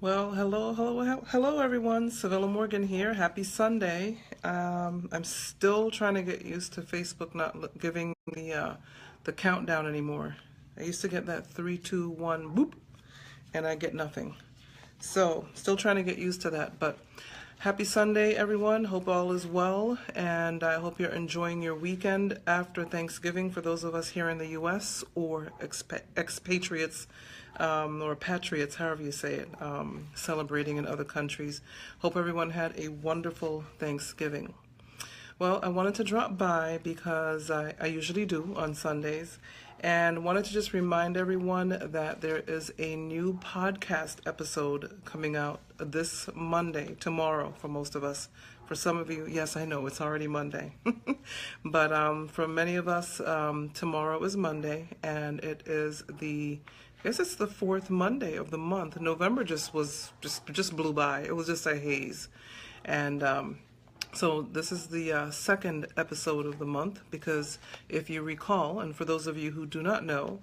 Well, hello, everyone. Savilla Morgan here. Happy Sunday. I'm still trying to get used to Facebook not giving the countdown anymore. I used to get that 3, 2, 1, boop, and I get nothing. So, still trying to get used to that. But happy Sunday, everyone. Hope all is well, and I hope you're enjoying your weekend after Thanksgiving for those of us here in the U.S. or expatriates or patriots, however you say it, celebrating in other countries. Hope everyone had a wonderful Thanksgiving. Well, I wanted to drop by because I usually do on Sundays, and wanted to just remind everyone that there is a new podcast episode coming out this Monday, tomorrow, for most of us. For some of you, yes, I know it's already Monday. But for many of us, tomorrow is Monday, and it is I guess it's the fourth Monday of the month. November just blew by. It was just a haze. And so this is the second episode of the month because if you recall, and for those of you who do not know,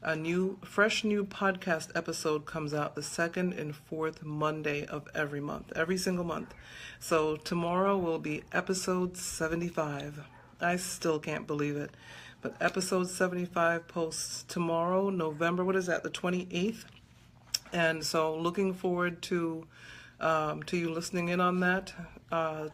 a fresh new podcast episode comes out the second and fourth Monday of every month, every single month. So tomorrow will be episode 75. I still can't believe it. But episode 75 posts tomorrow, November, what is that, the 28th? And so looking forward to you listening in on that.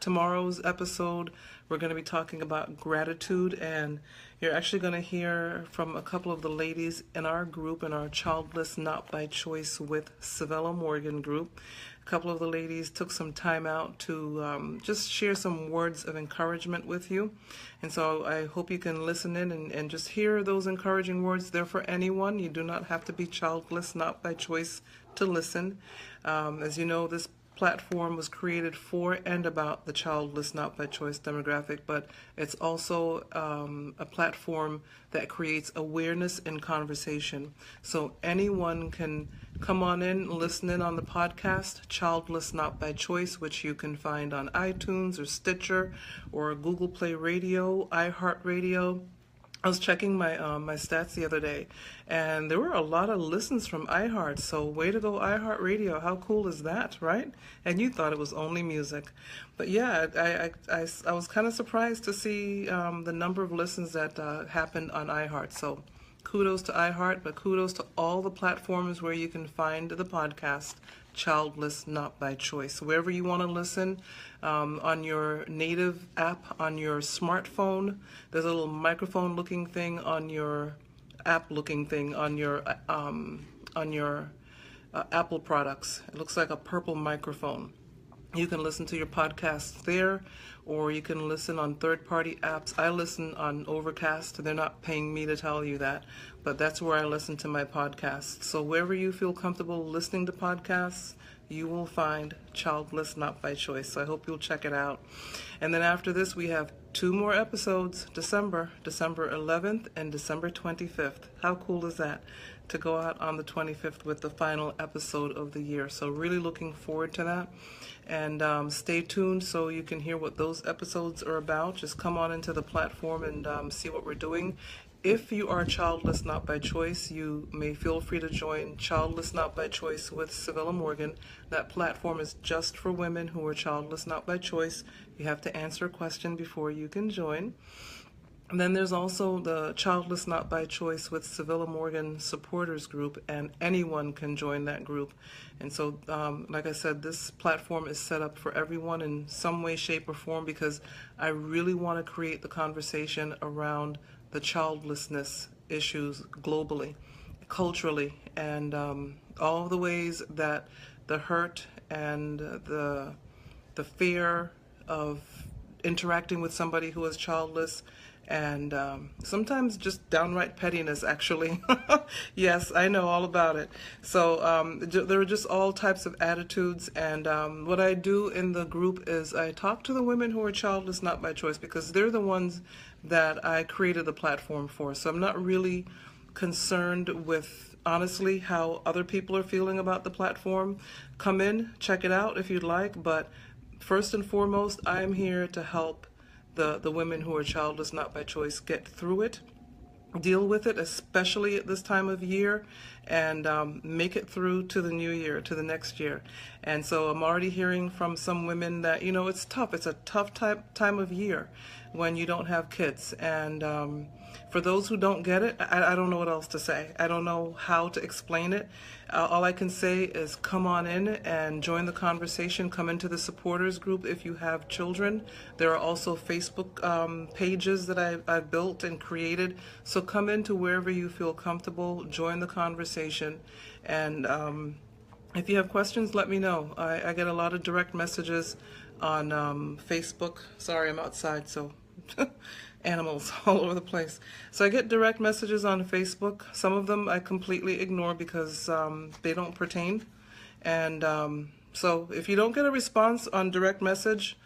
Tomorrow's episode, we're going to be talking about gratitude, and you're actually going to hear from a couple of the ladies in our group, in our Childless Not by Choice with Savella Morgan group. A couple of the ladies took some time out to just share some words of encouragement with you. And so I hope you can listen in and just hear those encouraging words. They're for anyone. You do not have to be childless, not by choice, to listen. As you know, this platform was created for and about the childless, not by choice demographic, but it's also a platform that creates awareness and conversation. So anyone can come on in, listen in on the podcast, Childless Not by Choice, which you can find on iTunes or Stitcher or Google Play Radio, iHeartRadio. I was checking my stats the other day, and there were a lot of listens from iHeart. So way to go, iHeartRadio! How cool is that, right? And you thought it was only music, but yeah, I was kind of surprised to see the number of listens that happened on iHeart. So kudos to iHeart, but kudos to all the platforms where you can find the podcast, Childless Not by Choice. Wherever you want to listen, on your native app, on your smartphone, there's a little microphone looking thing on your app looking thing on your Apple products. It looks like a purple microphone. You can listen to your podcasts there, or you can listen on third-party apps. I listen on Overcast. They're not paying me to tell you that, but that's where I listen to my podcasts. So wherever you feel comfortable listening to podcasts, you will find Childless Not by Choice. So I hope you'll check it out. And then after this, we have 2 more episodes, December 11th and December 25th. How cool is that? To go out on the 25th with the final episode of the year. So really looking forward to that. And stay tuned so you can hear what those episodes are about. Just come on into the platform and see what we're doing. If you are childless not by choice, you may feel free to join Childless Not by Choice with Savilla Morgan. That platform is just for women who are childless not by choice. You have to answer a question before you can join. And then there's also the Childless Not by Choice with Savilla Morgan supporters group, and anyone can join that group. And so, like I said, this platform is set up for everyone in some way, shape, or form because I really want to create the conversation around the childlessness issues globally, culturally, and all of the ways that the hurt and the fear of interacting with somebody who is childless, and sometimes just downright pettiness, actually. Yes, I know all about it. So there are just all types of attitudes, and what I do in the group is I talk to the women who are childless not by choice because they're the ones that I created the platform for. So I'm not really concerned with, honestly, how other people are feeling about the platform. Come in, check it out if you'd like, but first and foremost, I'm here to help the women who are childless not by choice get through it deal with it, especially at this time of year, and make it through to the new year, to the next year. And so I'm already hearing from some women that, it's tough. It's a tough time of year when you don't have kids. And for those who don't get it, I don't know what else to say. I don't know how to explain it. All I can say is come on in and join the conversation. Come into the supporters group if you have children. There are also Facebook pages that I've built and created. So come into wherever you feel comfortable. Join the conversation. And if you have questions, let me know. I get a lot of direct messages on Facebook. Sorry, I'm outside, so animals all over the place. So I get direct messages on Facebook. Some of them I completely ignore because they don't pertain. And so if you don't get a response on direct message,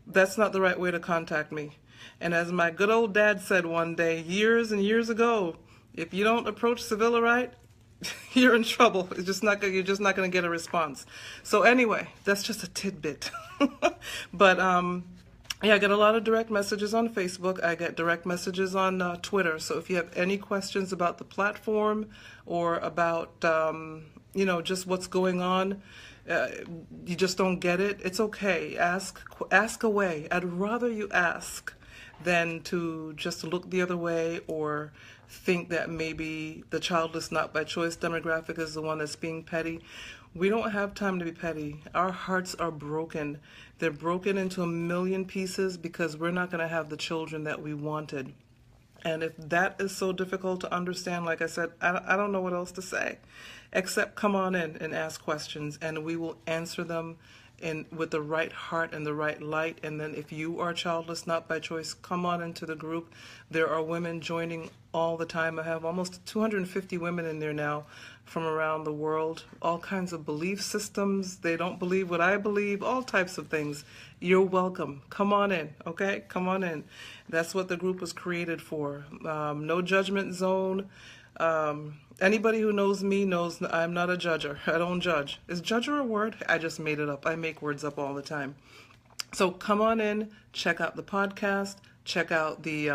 that's not the right way to contact me. And as my good old dad said one day, years and years ago, if you don't approach Sevilla right, you're in trouble. You're just not going to get a response. So anyway, that's just a tidbit. But yeah, I get a lot of direct messages on Facebook. I get direct messages on Twitter. So if you have any questions about the platform or about, just what's going on, you just don't get it, it's okay. Ask away. I'd rather you ask than to just look the other way or think that maybe the childless not by choice demographic is the one that's being petty. We don't have time to be petty. Our hearts are broken. They're broken into a million pieces because we're not going to have the children that we wanted. And if that is so difficult to understand, like I said, I don't know what else to say, except come on in and ask questions, and we will answer them with the right heart and the right light. And then if you are childless, not by choice, come on into the group. There are women joining all the time. I have almost 250 women in there now from around the world, all kinds of belief systems. They don't believe what I believe, all types of things. You're welcome. Come on in, okay? Come on in. That's what the group was created for. No judgment zone. Anybody who knows me knows I'm not a judger. I don't judge. Is judger a word? I just made it up. I make words up all the time. So come on in, check out the podcast, check out the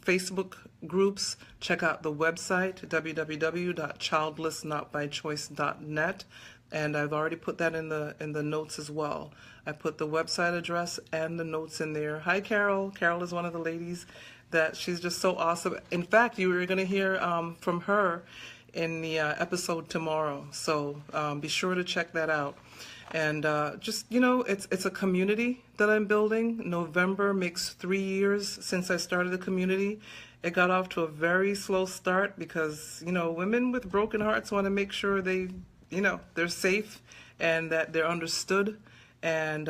Facebook groups, check out the website, www.childlessnotbychoice.net. And I've already put that in the notes as well. I put the website address and the notes in there. Hi, Carol. Carol is one of the ladies that she's just so awesome. In fact, you were going to hear from her in the episode tomorrow. So be sure to check that out. And it's a community that I'm building. November makes 3 years since I started the community. It got off to a very slow start because, women with broken hearts want to make sure they're safe and that they're understood. And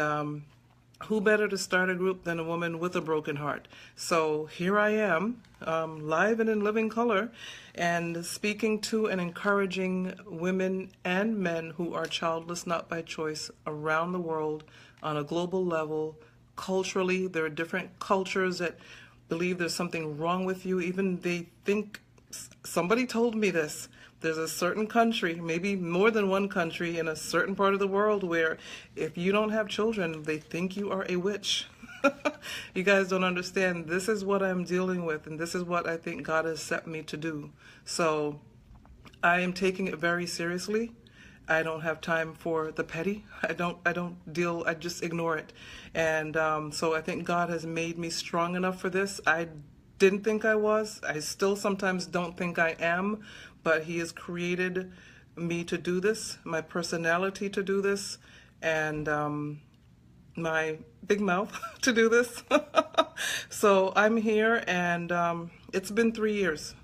who better to start a group than a woman with a broken heart? So here I am, live and in living color, and speaking to and encouraging women and men who are childless not by choice around the world on a global level. Culturally, there are different cultures that believe there's something wrong with you. Even they think, somebody told me this, there's a certain country, maybe more than one country in a certain part of the world where if you don't have children, they think you are a witch. You guys don't understand. This is what I'm dealing with, and this is what I think God has set me to do. So I am taking it very seriously. I don't have time for the petty. I just ignore it. And so I think God has made me strong enough for this. I didn't think I was. I still sometimes don't think I am, but He has created me to do this, my personality to do this, and my big mouth to do this. So I'm here, and it's been 3 years.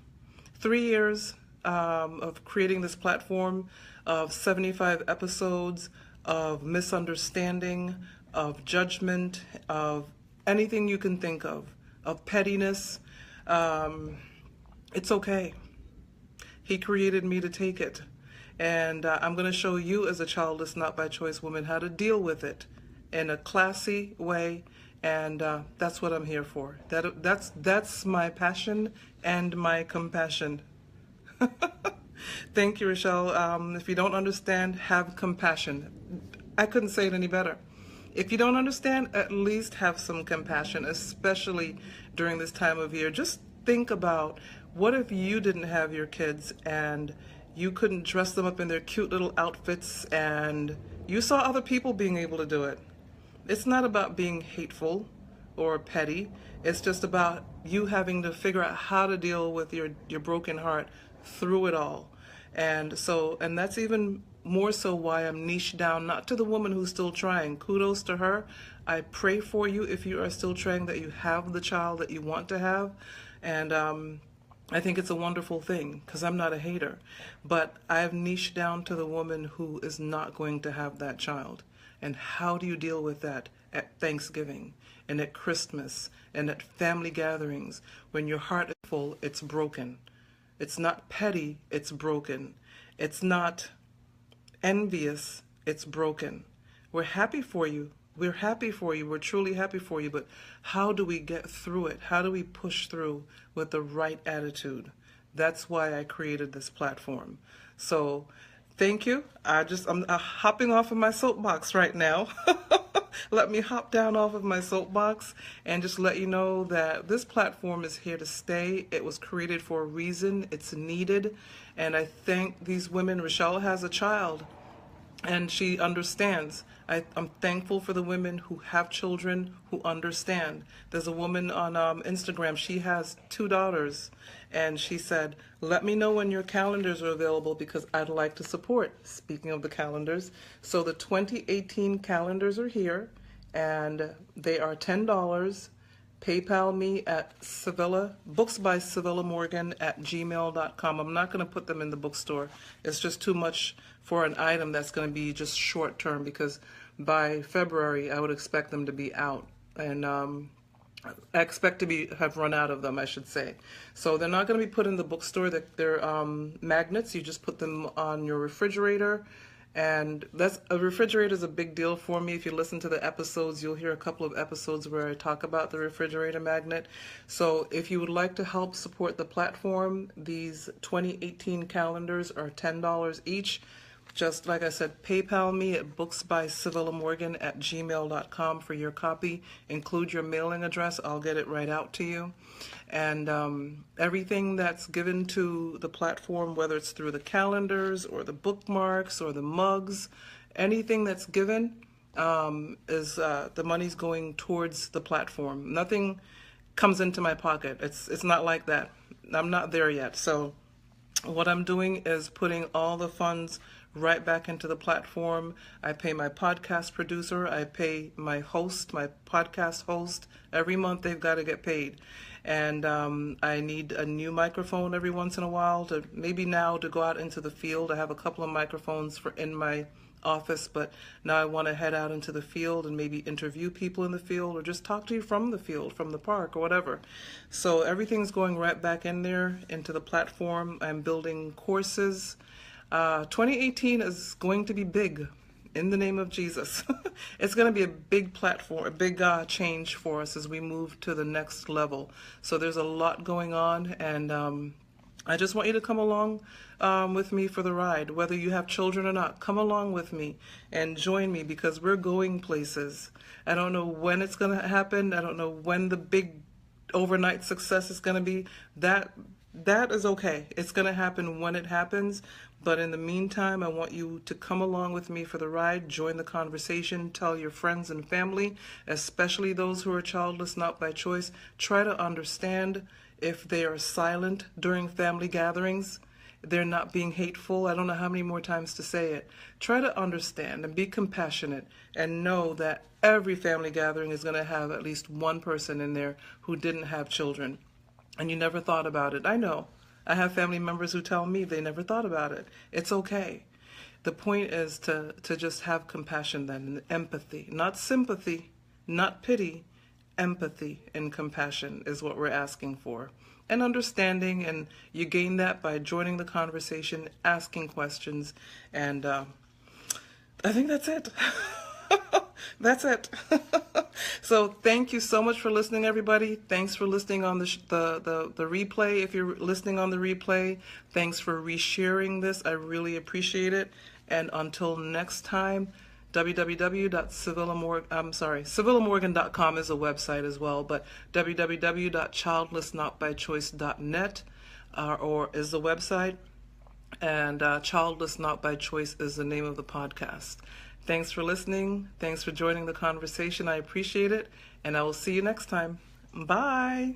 3 years of creating this platform, of 75 episodes, of misunderstanding, of judgment, of anything you can think of pettiness. It's okay. He created me to take it. And I'm going to show you as a childless, not by choice woman how to deal with it in a classy way. And that's what I'm here for. That's my passion and my compassion. Thank you, Rochelle. If you don't understand, have compassion. I couldn't say it any better. If you don't understand, at least have some compassion, especially during this time of year. Just think about, what if you didn't have your kids and you couldn't dress them up in their cute little outfits and you saw other people being able to do it? It's not about being hateful or petty. It's just about you having to figure out how to deal with your broken heart through it all. And that's even more so why I'm niched down, not to the woman who's still trying. Kudos to her. I pray for you if you are still trying, that you have the child that you want to have. And I think it's a wonderful thing, because I'm not a hater. But I've niched down to the woman who is not going to have that child. And how do you deal with that at Thanksgiving and at Christmas and at family gatherings? When your heart is full, it's broken. It's not petty, it's broken. It's not envious, it's broken. We're happy for you. We're happy for you. We're truly happy for you. But how do we get through it? How do we push through with the right attitude? That's why I created this platform. So thank you. I'm hopping off of my soapbox right now. Let me hop down off of my soapbox and just let you know that this platform is here to stay. It was created for a reason. It's needed. And I thank these women. Rochelle has a child and she understands. I'm thankful for the women who have children who understand. There's a woman on Instagram. She has 2 daughters. And she said, let me know when your calendars are available because I'd like to support. Speaking of the calendars, so the 2018 calendars are here and they are $10. PayPal me at booksbySevillaMorgan@gmail.com. I'm not going to put them in the bookstore. It's just too much for an item that's going to be just short term, because by February I would expect them to be out. And I expect to have run out of them, I should say. So they're not going to be put in the bookstore. They're magnets. You just put them on your refrigerator. And a refrigerator is a big deal for me. If you listen to the episodes, you'll hear a couple of episodes where I talk about the refrigerator magnet. So if you would like to help support the platform, these 2018 calendars are $10 each. Just like I said, PayPal me at booksbySevillaMorgan@gmail.com for your copy. Include your mailing address. I'll get it right out to you. And everything that's given to the platform, whether it's through the calendars or the bookmarks or the mugs, anything that's given is the money's going towards the platform. Nothing comes into my pocket. It's not like that. I'm not there yet. So what I'm doing is putting all the funds right back into the platform. I pay my podcast producer. I pay my host, my podcast host. Every month they've got to get paid. And I need a new microphone every once in a while to go out into the field. I have a couple of microphones in my office, but now I want to head out into the field and maybe interview people in the field or just talk to you from the field, from the park or whatever. So everything's going right back in there into the platform. I'm building courses. 2018 is going to be big, in the name of Jesus. It's going to be a big platform, a big change for us as we move to the next level. So there's a lot going on, and I just want you to come along with me for the ride. Whether you have children or not, come along with me and join me, because we're going places. I don't know when it's going to happen. I don't know when the big overnight success is going to be. That is okay. It's going to happen when it happens. But in the meantime, I want you to come along with me for the ride, join the conversation, tell your friends and family, especially those who are childless, not by choice. Try to understand if they are silent during family gatherings. They're not being hateful. I don't know how many more times to say it. Try to understand and be compassionate and know that every family gathering is going to have at least one person in there who didn't have children. And you never thought about it. I know. I have family members who tell me they never thought about it. It's okay. The point is to just have compassion then, and empathy. Not sympathy, not pity. Empathy and compassion is what we're asking for. And understanding, and you gain that by joining the conversation, asking questions, and I think that's it. That's it. So thank you so much for listening, everybody. Thanks for listening on the replay. If you're listening on the replay, thanks for resharing this. I really appreciate it. And until next time, CivillaMorgan.com is a website as well, but www.childlessnotbychoice.net or is the website, and Childless Not by Choice is the name of the podcast. Thanks for listening. Thanks for joining the conversation. I appreciate it, and I will see you next time. Bye.